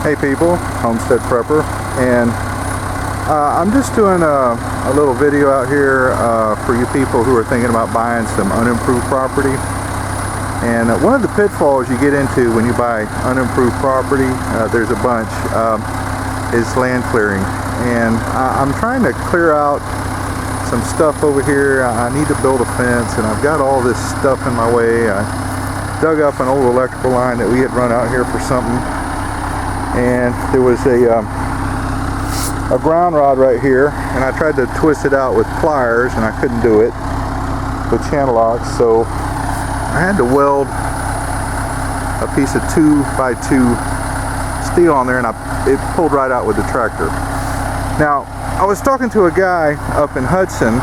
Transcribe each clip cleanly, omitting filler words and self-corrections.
Hey people, Homestead Prepper, and I'm just doing a little video out here for you people who are thinking about buying some unimproved property. And one of the pitfalls you get into when you buy unimproved property, there's a bunch, is land clearing. And I'm trying to clear out some stuff over here. I need to build a fence, and I've got all this stuff in my way. I dug up an old electrical line that we had run out here for something, and there was a ground rod right here, and I tried to twist it out with pliers, and I couldn't do it with channel locks, so I had to weld a piece of 2x2 steel on there, and it pulled right out with the tractor. Now, I was talking to a guy up in Hudson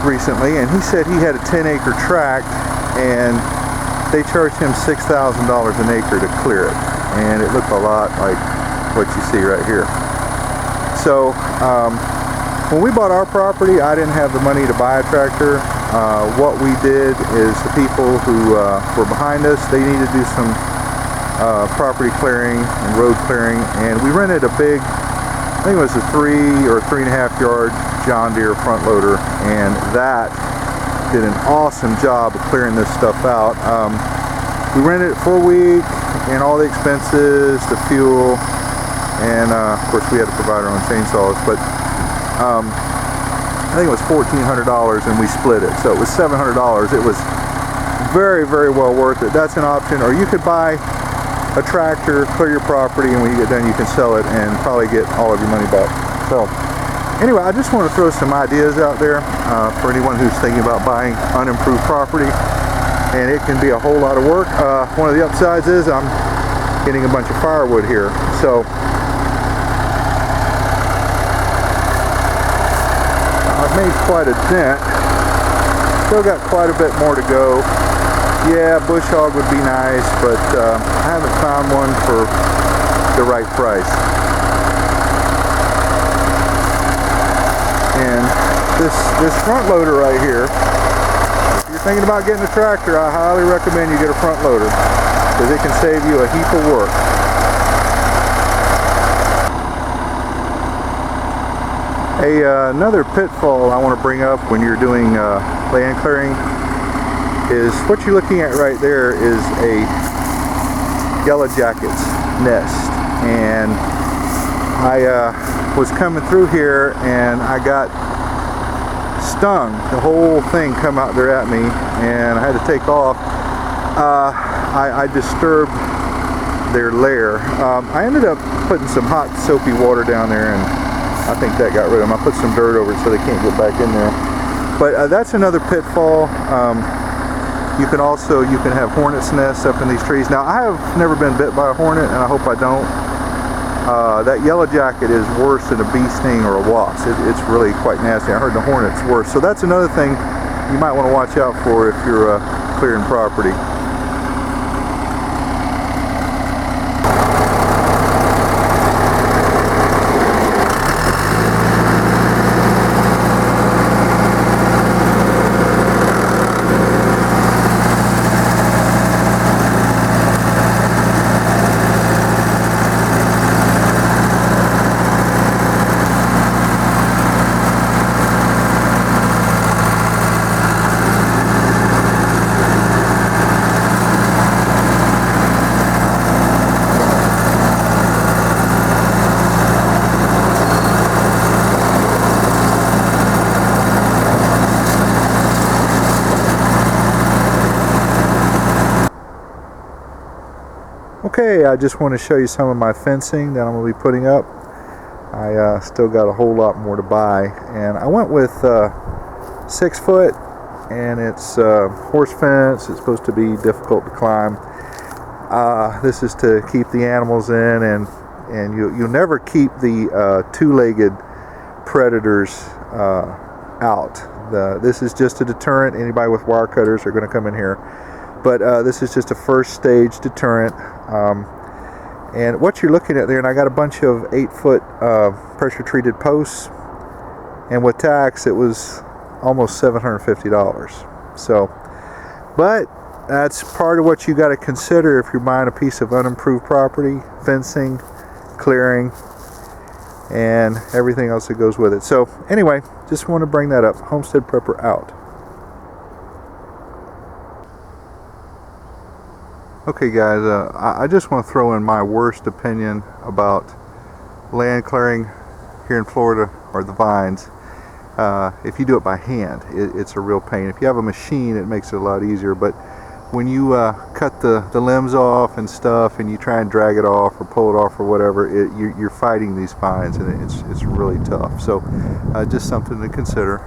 recently, and he said he had a 10-acre tract, and they charged him $6,000 an acre to clear it, and it looked a lot like what you see right here. So when we bought our property, I didn't have the money to buy a tractor. What we did is the people who were behind us, they needed to do some property clearing and road clearing, and we rented a big, I think it was a 3 or 3.5 yard John Deere front loader, and that did an awesome job of clearing this stuff out. We rented it for a week, and all the expenses, the fuel, and of course we had to provide our own chainsaws, but I think it was $1,400 and we split it, so it was $700. It was very, very well worth it. That's an option. Or you could buy a tractor, clear your property, and when you get done you can sell it and probably get all of your money back. So anyway, I just want to throw some ideas out there for anyone who's thinking about buying unimproved property, and it can be a whole lot of work. One of the upsides is I'm getting a bunch of firewood here, so I've made quite a dent. Still got quite a bit more to go. Yeah, bush hog would be nice, but I haven't found one for the right price. And this front loader right here, if you're thinking about getting a tractor, I highly recommend you get a front loader, because it can save you a heap of work. Another pitfall I want to bring up when you're doing land clearing is what you're looking at right there is a yellow jacket's nest, and I was coming through here and I got stung. The whole thing come out there at me, and I had to take off. I disturbed their lair. I ended up putting some hot soapy water down there, and I think that got rid of them. I put some dirt over it so they can't get back in there. But that's another pitfall. You can have hornets nests up in these trees. Now, I have never been bit by a hornet, and I hope I don't. That yellow jacket is worse than a bee sting or a wasp. It's really quite nasty. I heard the hornet's worse. So that's another thing you might want to watch out for if you're clearing property. Okay, I just want to show you some of my fencing that I'm going to be putting up. I still got a whole lot more to buy, and I went with 6 foot, and it's horse fence. It's supposed to be difficult to climb. This is to keep the animals in, and you'll never keep the two-legged predators out. This is just a deterrent. Anybody with wire cutters are going to come in here. But this is just a first stage deterrent. And what you're looking at there, and I got a bunch of 8-foot pressure treated posts, and with tax it was almost $750. So, but that's part of what you got to consider if you're buying a piece of unimproved property: fencing, clearing, and everything else that goes with it. So anyway, just want to bring that up. Homestead Prepper out. Okay guys, I just want to throw in my worst opinion about land clearing here in Florida, or the vines. If you do it by hand, it's a real pain. If you have a machine, it makes it a lot easier, but when you cut the limbs off and stuff, and you try and drag it off or pull it off or whatever, you're fighting these vines, and it's really tough. So just something to consider.